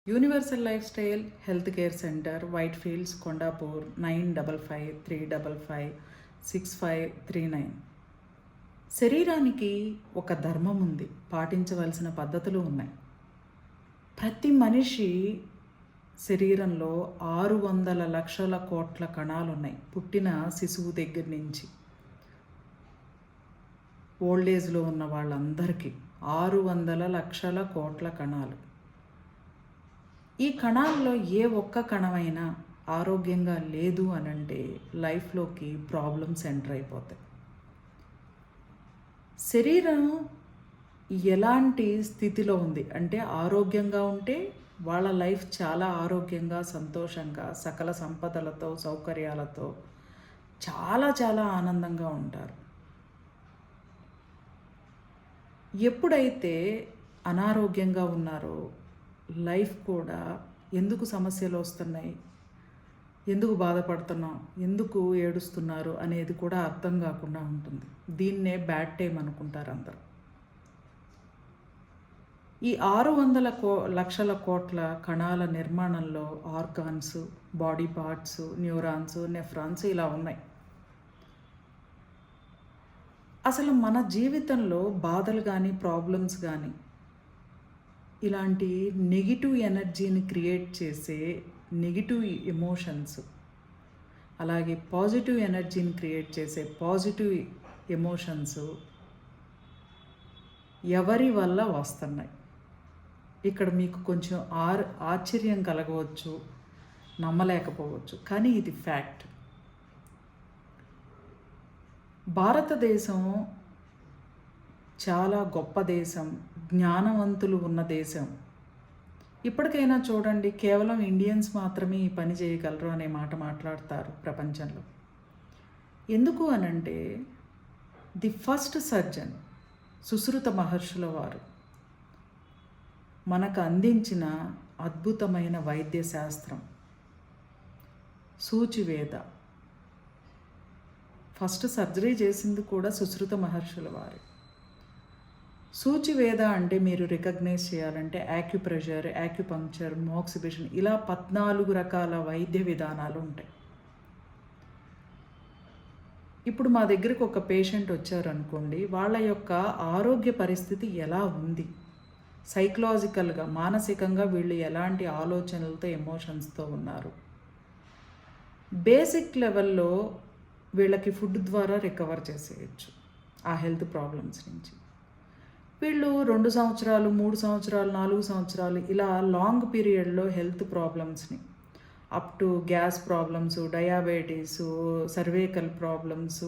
Universal life style health care centre, white fields, Kondapur 9553556539. శరీరానికి ఒక ధర్మం ఉంది, పాటించవలసిన పద్ధతులు ఉన్నాయి. ప్రతి మనిషి శరీరంలో 600 లక్షల కోట్ల కణాలు ఉన్నాయి. పుట్టిన శిశువు దగ్గర నుంచి ఓల్డేజ్లో ఉన్న వాళ్ళందరికీ 600 లక్షల కోట్ల కణాలు. ఈ కణాల్లో ఏ ఒక్క కణమైనా ఆరోగ్యంగా లేదు అనంటే లైఫ్లోకి ప్రాబ్లమ్స్ ఎంటర్ అయిపోతాయి. శరీరం ఎలాంటి స్థితిలో ఉంది అంటే ఆరోగ్యంగా ఉంటే వాళ్ళ లైఫ్ చాలా ఆరోగ్యంగా, సంతోషంగా, సకల సంపదలతో, సౌకర్యాలతో చాలా చాలా ఆనందంగా ఉంటారు. ఎప్పుడైతే అనారోగ్యంగా ఉన్నారో లైఫ్ కూడా ఎందుకు సమస్యలు వస్తున్నాయి, ఎందుకు బాధపడుతున్నాం, ఎందుకు ఏడుస్తున్నారు అనేది కూడా అర్థం కాకుండా ఉంటుంది. దీన్నే బ్యాడ్ టైం అనుకుంటారు అందరూ. ఈ 600 లక్షల కోట్ల కణాల నిర్మాణంలో organs, body parts, neurons, nephrons ఇలా ఉన్నాయి. అసలు మన జీవితంలో బాధలు కానీ, ప్రాబ్లమ్స్ కానీ, ఇలాంటి నెగిటివ్ ఎనర్జీని క్రియేట్ చేసే నెగిటివ్ ఎమోషన్స్, అలాగే పాజిటివ్ ఎనర్జీని క్రియేట్ చేసే పాజిటివ్ ఎమోషన్స్ ఎవరి వల్ల వస్తున్నాయి? ఇక్కడ మీకు కొంచెం ఆశ్చర్యం కలగవచ్చు, నమ్మలేకపోవచ్చు, కానీ ఇది ఫ్యాక్ట్. భారతదేశం చాలా గొప్ప దేశం, జ్ఞానవంతులు ఉన్న దేశం. ఇప్పటికైనా చూడండి, కేవలం ఇండియన్స్ మాత్రమే ఈ పని చేయగలరు అనే మాట మాట్లాడతారు ప్రపంచంలో. ఎందుకు అనంటే ది ఫస్ట్ సర్జన్ సుశ్రుత మహర్షుల వారు మనకు అందించిన అద్భుతమైన వైద్య శాస్త్రం సూచివేద. ఫస్ట్ సర్జరీ చేసింది కూడా సుశ్రుత మహర్షుల వారు. సూచివేద అంటే మీరు రికగ్నైజ్ చేయాలంటే యాక్యుప్రెషర్, యాక్యుపంక్చర్, మోక్సిబిషన్, ఇలా 14 రకాల వైద్య విధానాలు ఉంటాయి. ఇప్పుడు మా దగ్గరకు ఒక పేషెంట్ వచ్చారనుకోండి, వాళ్ళ యొక్క ఆరోగ్య పరిస్థితి ఎలా ఉంది, సైకలాజికల్గా, మానసికంగా వీళ్ళు ఎలాంటి ఆలోచనలతో, ఎమోషన్స్తో ఉన్నారు, బేసిక్ లెవెల్లో వీళ్ళకి ఫుడ్ ద్వారా రికవర్ చేసేయచ్చు ఆ హెల్త్ ప్రాబ్లమ్స్ నుంచి. వీళ్ళు 2 సంవత్సరాలు, 3 సంవత్సరాలు, 4 సంవత్సరాలు ఇలా లాంగ్ పీరియడ్లో హెల్త్ ప్రాబ్లమ్స్ని up to gas problems, diabetes, cervical problems,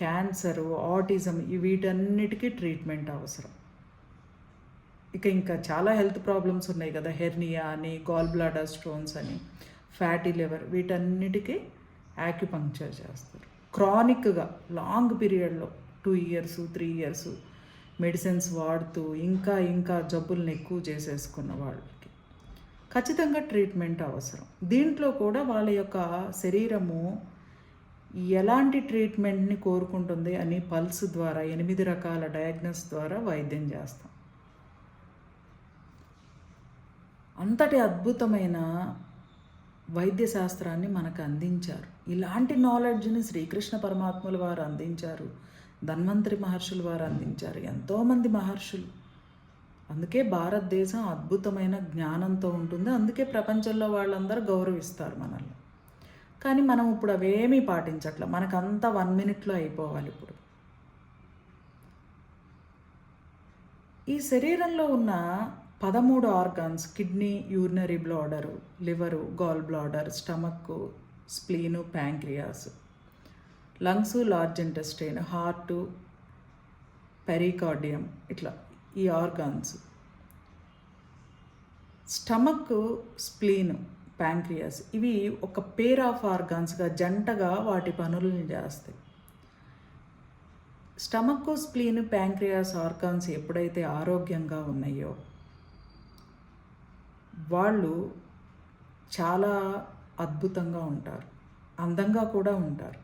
cancer, autism, వీటన్నిటికీ ట్రీట్మెంట్ అవసరం. ఇంకా చాలా హెల్త్ ప్రాబ్లమ్స్ ఉన్నాయి కదా, హెర్నియా అని, గాల్ బ్లాడర్ స్టోన్స్ అని, ఫ్యాటీ లివర్, వీటన్నిటికీ యాక్యుపంక్చర్ చేస్తారు. క్రానిక్గా లాంగ్ పీరియడ్లో 2 years, 3 years మెడిసిన్స్ వాడుతూ ఇంకా జబ్బులను ఎక్కువ చేసేసుకున్న వాళ్ళకి ఖచ్చితంగా ట్రీట్మెంట్ అవసరం. దీంట్లో కూడా వాళ్ళ యొక్క శరీరము ఎలాంటి ట్రీట్మెంట్ని కోరుకుంటుంది అని పల్స్ ద్వారా 8 రకాల డయాగ్నోస్ ద్వారా వైద్యం చేస్తాం. అంతటి అద్భుతమైన వైద్య శాస్త్రాన్ని మనకు అందించారు. ఇలాంటి నాలెడ్జ్ని శ్రీకృష్ణ పరమాత్ముల వారు అందించారు, ధన్వంతరి మహర్షులు వారు అందించారు, ఎంతోమంది మహర్షులు. అందుకే భారతదేశం అద్భుతమైన జ్ఞానంతో ఉంటుంది, అందుకే ప్రపంచంలో వాళ్ళందరూ గౌరవిస్తారు మనల్ని. కానీ మనం ఇప్పుడు అవేమీ పాటించట్లే, మనకంతా 1 minute అయిపోవాలి. ఇప్పుడు ఈ శరీరంలో ఉన్న 13 organs, kidney, urinary bladder, liver, gall bladder, stomach, spleen, pancreas, lungs, large intestine, heart, pericardium, ఇట్లా ఈ ఆర్గాన్స్. స్టమక్, స్ప్లీన్, ప్యాంక్రియాస్ ఇవి ఒక పేర్ ఆఫ్ ఆర్గాన్స్గా జంటగా వాటి పనులను చేస్తాయి. స్టమక్, స్ప్లీన్, ప్యాంక్రియాస్ ఆర్గాన్స్ ఎప్పుడైతే ఆరోగ్యంగా ఉన్నాయో వాళ్ళు చాలా అద్భుతంగా ఉంటారు, అందంగా కూడా ఉంటారు.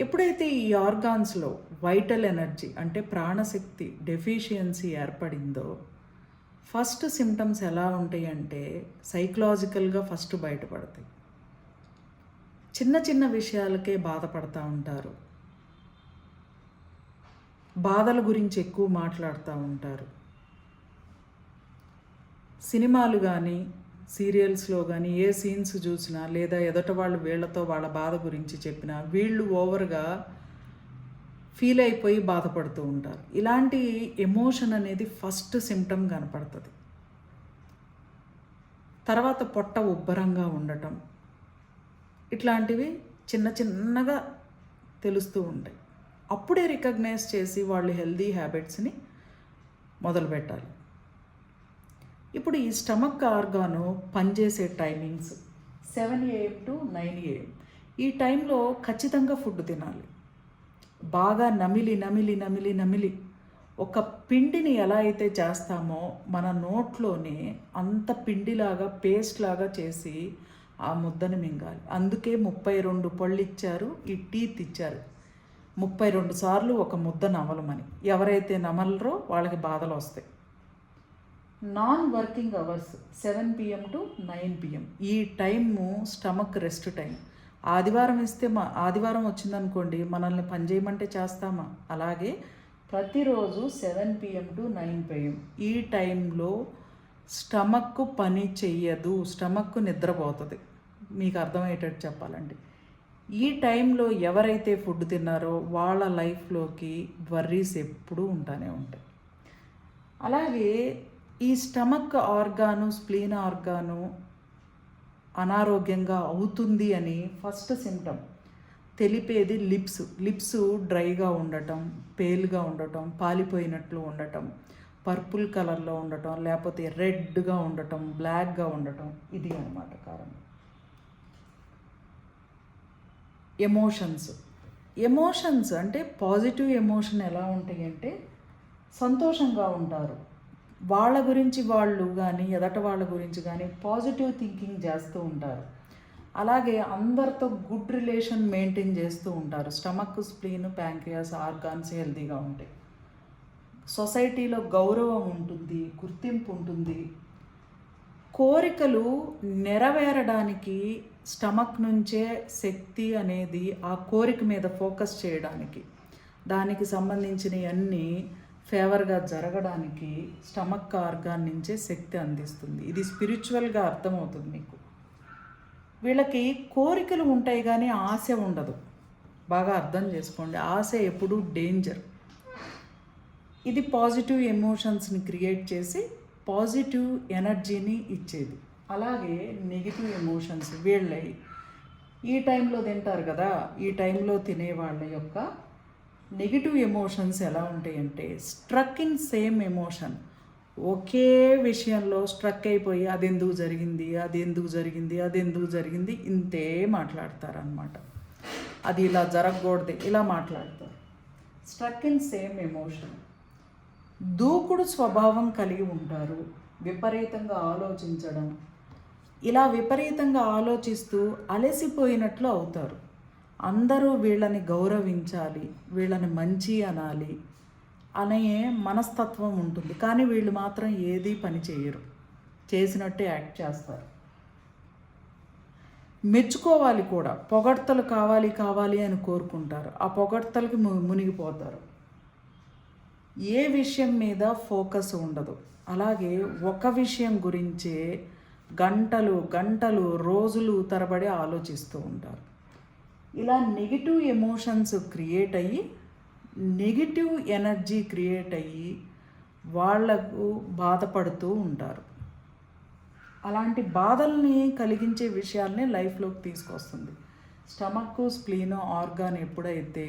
ఎప్పుడైతే ఈ ఆర్గాన్స్లో వైటల్ ఎనర్జీ అంటే ప్రాణశక్తి డెఫిషియన్సీ ఏర్పడిందో ఫస్ట్ సిమ్టమ్స్ ఎలా ఉంటాయి అంటే సైకలాజికల్గా ఫస్ట్ బయటపడతాయి. చిన్న చిన్న విషయాలకే బాధపడతా ఉంటారు, బాధల గురించి ఎక్కువ మాట్లాడుతూ ఉంటారు. సినిమాలు కానీ సీరియల్స్లో కానీ ఏ సీన్స్ చూసినా లేదా ఎదుట వాళ్ళు వీళ్ళతో వాళ్ళ బాధ గురించి చెప్పినా వీళ్ళు ఓవర్గా ఫీల్ అయిపోయి బాధపడుతూ ఉంటారు. ఇలాంటి ఎమోషన్ అనేది ఫస్ట్ సిమ్టమ్ కనపడుతుంది. తర్వాత పొట్ట ఉబ్బరంగా ఉండటం, ఇట్లాంటివి చిన్న చిన్నగా తెలుస్తూ ఉంటాయి. అప్పుడే రికగ్నైజ్ చేసి వాళ్ళు హెల్దీ హ్యాబిట్స్ని మొదలుపెట్టాలి. ఇప్పుడు ఈ స్టమక్ ఆర్గాను పనిచేసే టైమింగ్స్ 7 AM to 9 AM. ఈ టైంలో ఖచ్చితంగా ఫుడ్ తినాలి. బాగా నమిలి నమిలి నమిలి నమిలి ఒక పిండిని ఎలా అయితే చేస్తామో మన నోట్లోనే అంత పిండిలాగా పేస్ట్ లాగా చేసి ఆ ముద్దను మింగాలి. అందుకే 32 పళ్ళు ఇచ్చారు, ఈ టీత్ ఇచ్చారు. 32 సార్లు ఒక ముద్ద నమలమని. ఎవరైతే నమలరో వాళ్ళకి బాధలు వస్తాయి. Non working hours 7 PM to 9 PM. ఈ టైము స్టమక్ రెస్ట్ టైం. ఆదివారం ఇస్తే ఆదివారం వచ్చిందనుకోండి, మనల్ని పని చేయమంటే చేస్తామా? అలాగే ప్రతిరోజు 7 PM to 9 PM ఈ టైంలో స్టమక్ పని చెయ్యదు, స్టమక్ నిద్రపోతుంది. మీకు అర్థమయ్యేటట్టు చెప్పాలండి. ఈ టైంలో ఎవరైతే ఫుడ్ తిన్నారో వాళ్ళ లైఫ్లోకి వర్రీస్ ఎప్పుడూ ఉంటానే ఉంటాయి. అలాగే ఈ స్టమక్ ఆర్గాను స్ప్లీన్ ఆర్గాను అనారోగ్యంగా అవుతుంది అని ఫస్ట్ సిమ్టమ్ తెలిపేది లిప్స్ డ్రైగా ఉండటం, పేల్గా ఉండటం, పాలిపోయినట్లు ఉండటం, పర్పుల్ కలర్లో ఉండటం, లేకపోతే రెడ్గా ఉండటం, బ్లాక్గా ఉండటం. ఇది అన్నమాట కారణం. ఎమోషన్స్ అంటే పాజిటివ్ ఎమోషన్ ఎలా ఉంటాయి అంటే సంతోషంగా ఉంటారు. వాళ్ళ గురించి వాళ్ళు కానీ ఎదట వాళ్ళ గురించి కానీ పాజిటివ్ థింకింగ్ చేస్తూ ఉంటారు. అలాగే అందరితో గుడ్ రిలేషన్ మెయింటైన్ చేస్తూ ఉంటారు. స్టమక్, స్ప్లీన్, ప్యాంక్రియాస్ ఆర్గాన్స్ హెల్తీగా ఉంటాయి. సొసైటీలో గౌరవం ఉంటుంది, గుర్తింపు ఉంటుంది. కోరికలు నెరవేరడానికి స్టమక్ నుంచే శక్తి అనేది ఆ కోరిక మీద ఫోకస్ చేయడానికి, దానికి సంబంధించినవి అన్నీ ఫేవర్గా జరగడానికి స్టమక్ ఆర్గాన్ నుంచే శక్తి అందిస్తుంది. ఇది స్పిరిచువల్గా అర్థమవుతుంది మీకు. వీళ్ళకి కోరికలు ఉంటాయి కానీ ఆశ ఉండదు. బాగా అర్థం చేసుకోండి. ఆశ ఎప్పుడూ డేంజర్. ఇది పాజిటివ్ ఎమోషన్స్ని క్రియేట్ చేసి పాజిటివ్ ఎనర్జీని ఇచ్చేది. అలాగే నెగిటివ్ ఎమోషన్స్ వీళ్ళై ఈ టైంలో తింటారు కదా, ఈ టైంలో తినే వాళ్ళ యొక్క నెగిటివ్ ఎమోషన్స్ ఎలా ఉంటాయంటే స్ట్రక్ ఇన్ సేమ్ ఎమోషన్. ఒకే విషయంలో స్ట్రక్ అయిపోయి అది ఎందుకు జరిగింది ఇంతే మాట్లాడతారనమాట. అది ఇలా జరగకూడదు ఇలా మాట్లాడతారు. Struck in same emotion. దూకుడు స్వభావం కలిగి ఉంటారు. విపరీతంగా ఆలోచించడం, ఇలా విపరీతంగా ఆలోచిస్తూ అలసిపోయినట్లు అవుతారు. అందరూ వీళ్ళని గౌరవించాలి, వీళ్ళని మంచి అనాలి అనే మనస్తత్వం ఉంటుంది. కానీ వీళ్ళు మాత్రం ఏదీ పని చేయరు, చేసినట్టే యాక్ట్ చేస్తారు. మెచ్చుకోవాలి కూడా, పొగడ్తలు కావాలి అని కోరుకుంటారు. ఆ పొగడ్తలకి మునిగిపోతారు. ఏ విషయం మీద ఫోకస్ ఉండదు. అలాగే ఒక విషయం గురించే గంటలు రోజులు తరబడి ఆలోచిస్తూ ఉంటారు. ఇలా నెగిటివ్ ఎమోషన్స్ క్రియేట్ అయ్యి నెగిటివ్ ఎనర్జీ క్రియేట్ అయ్యి వాళ్లకు బాధపడుతూ ఉంటారు. అలాంటి బాధల్ని కలిగించే విషయాల్ని లైఫ్లోకి తీసుకొస్తుంది. స్టమక్, స్ప్లీన్ ఆర్గాన్ ఎప్పుడైతే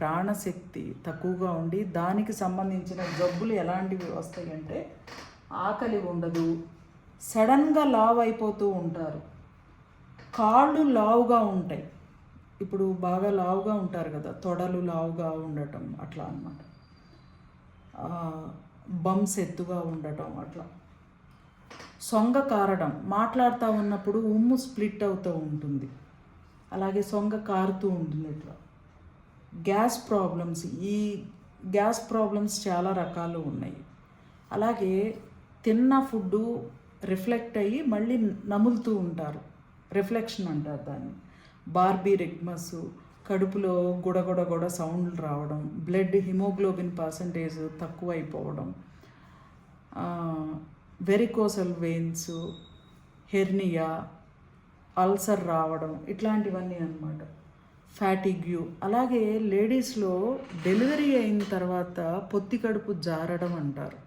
ప్రాణశక్తి తక్కువగా ఉండి దానికి సంబంధించిన జబ్బులు ఎలాంటివి వస్తాయంటే ఆకలి ఉండదు, సడన్గా లావ్ అయిపోతూ ఉంటారు, కాళ్ళు లావుగా ఉంటాయి. ఇప్పుడు బాగా లావుగా ఉంటారు కదా, తొడలు లావుగా ఉండటం అట్లా అన్నమాట. బంప్స్ ఎత్తుగా ఉండటం అట్లా. సొంగ కారడం, మాట్లాడుతూ ఉన్నప్పుడు ఉమ్ము స్ప్లిట్ అవుతూ ఉంటుంది, అలాగే సొంగ కారుతూ ఉంటుంది ఇట్లా. గ్యాస్ ప్రాబ్లమ్స్, ఈ గ్యాస్ ప్రాబ్లమ్స్ చాలా రకాలు ఉన్నాయి. అలాగే తిన్న ఫుడ్డు రిఫ్లెక్ట్ అయ్యి మళ్ళీ నములుతూ ఉంటారు. రిఫ్లెక్షన్ అంటారు దాన్ని. బార్బీ రిగ్మస్, కడుపులో గుడగుడ సౌండ్లు రావడం, బ్లడ్ హిమోగ్లోబిన్ పర్సంటేజ్ తక్కువ అయిపోవడం, వెరికోసల్ వెయిన్స్, హెర్నియా, అల్సర్ రావడం, ఇట్లాంటివన్నీ అన్నమాట. ఫ్యాటిగ్యూ. అలాగే లేడీస్లో డెలివరీ అయిన తర్వాత పొత్తి కడుపు జారడం అంటారు,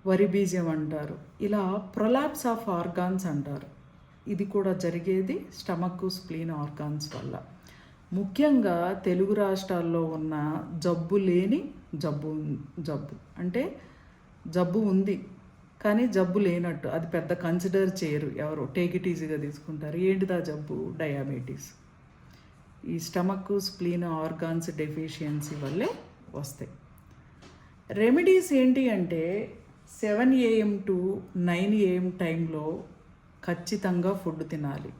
వరిబీజం అంటారు, ఇలా ప్రొలాప్స్ ఆఫ్ ఆర్గాన్స్ అంటారు. ఇది కూడా జరిగేది స్టమక్ స్ప్లీన్ ఆర్గాన్స్ వల్ల. ముఖ్యంగా తెలుగు రాష్ట్రాల్లో ఉన్న జబ్బు లేని జబ్బు అంటే జబ్బు ఉంది కానీ జబ్బు లేనట్టు అది పెద్ద కన్సిడర్ చేయరు ఎవరు, టేక్ ఇట్ ఈజీగా తీసుకుంటారు. ఏంటిదా జబ్బు? డయాబెటీస్. ఈ స్టమక్ స్ప్లీన్ ఆర్గాన్స్ డెఫిషియన్సీ వల్లే వస్తాయి. రెమెడీస్ ఏంటి అంటే 7 AM to 9 AM టైంలో ఖచ్చితంగా ఫుడ్ తినాలి.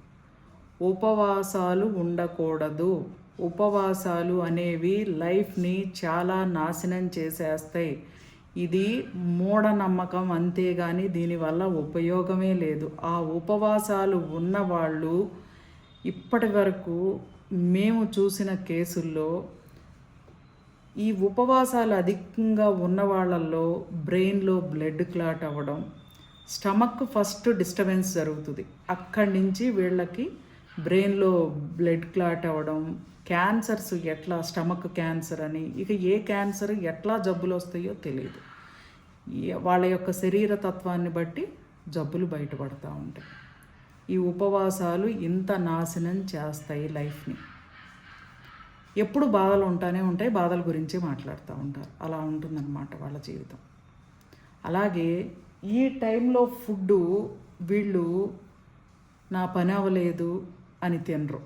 ఉపవాసాలు ఉండకూడదు. ఉపవాసాలు అనేవి లైఫ్ని చాలా నాశనం చేసేస్తాయి. ఇది మూఢనమ్మకం అంతేగాని దీనివల్ల ఉపయోగమే లేదు. ఆ ఉపవాసాలు ఉన్నవాళ్ళు ఇప్పటి వరకు మేము చూసిన కేసుల్లో ఈ ఉపవాసాలు అధికంగా ఉన్న వాళ్ళల్లో బ్రెయిన్లో బ్లడ్ క్లాట్ అవ్వడం, స్టమక్ ఫస్ట్ డిస్టర్బెన్స్ జరుగుతుంది, అక్కడి నుంచి వీళ్ళకి బ్రెయిన్లో బ్లడ్ క్లాట్ అవ్వడం, క్యాన్సర్స్ ఎట్లా స్టమక్ క్యాన్సర్ అని, ఇక ఏ క్యాన్సర్ ఎట్లా జబ్బులు వస్తాయో తెలియదు. వాళ్ళ యొక్క శరీర తత్వాన్ని బట్టి జబ్బులు బయటపడుతూ ఉంటాయి. ఈ ఉపవాసాలు ఇంత నాశనం చేస్తాయి లైఫ్ని. ఎప్పుడు బాధలు ఉంటాయి, బాధల గురించే మాట్లాడుతూ ఉంటారు. అలా ఉంటుందన్నమాట వాళ్ళ జీవితం. అలాగే ఈ టైంలో ఫుడ్డు వీళ్ళు నా పని అవ్వలేదు అని తినరు.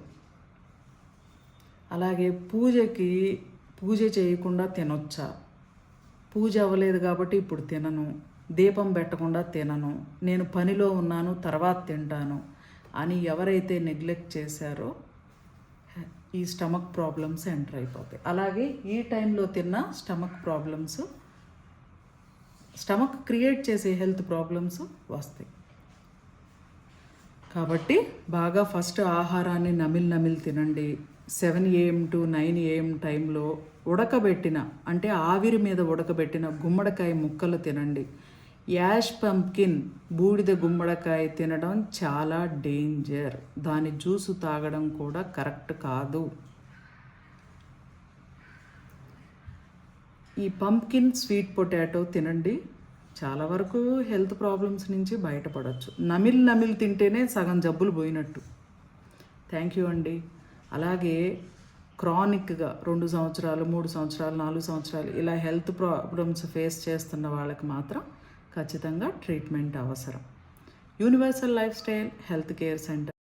అలాగే పూజ చేయకుండా తినొచ్చా, పూజ అవ్వలేదు కాబట్టి ఇప్పుడు తినను, దీపం పెట్టకుండా తినను, నేను పనిలో ఉన్నాను తర్వాత తింటాను అని ఎవరైతే నెగ్లెక్ట్ చేశారో ఈ స్టమక్ ప్రాబ్లమ్స్ ఎంటర్ అయిపోతాయి. అలాగే ఈ టైంలో తిన్న స్టమక్ ప్రాబ్లమ్స్, స్టమక్ క్రియేట్ చేసే హెల్త్ ప్రాబ్లమ్స్ వస్తాయి. కాబట్టి బాగా ఫస్ట్ ఆహారాన్ని నమిలి తినండి. 7 AM to 9 AM టైంలో ఉడకబెట్టిన అంటే ఆవిరి మీద ఉడకబెట్టిన గుమ్మడికాయ ముక్కలు తినండి. యాష్ పంప్కిన్ బూడిద గుమ్మడికాయ తినడం చాలా డేంజర్. దాని జ్యూసు తాగడం కూడా కరెక్ట్ కాదు. ఈ పంప్కిన్ స్వీట్ పొటాటో తినండి. చాలా వరకు హెల్త్ ప్రాబ్లమ్స్ నుంచి బయటపడవచ్చు. నమిలి తింటేనే సగం జబ్బులు పోయినట్టు. థ్యాంక్ యూ అండి. అలాగే క్రానిక్గా 2 సంవత్సరాలు 3 సంవత్సరాలు 4 సంవత్సరాలు ఇలా హెల్త్ ప్రాబ్లమ్స్ ఫేస్ చేస్తున్న వాళ్ళకి మాత్రం ఖచ్చితంగా ట్రీట్మెంట్ అవసరం. Universal life style health care centre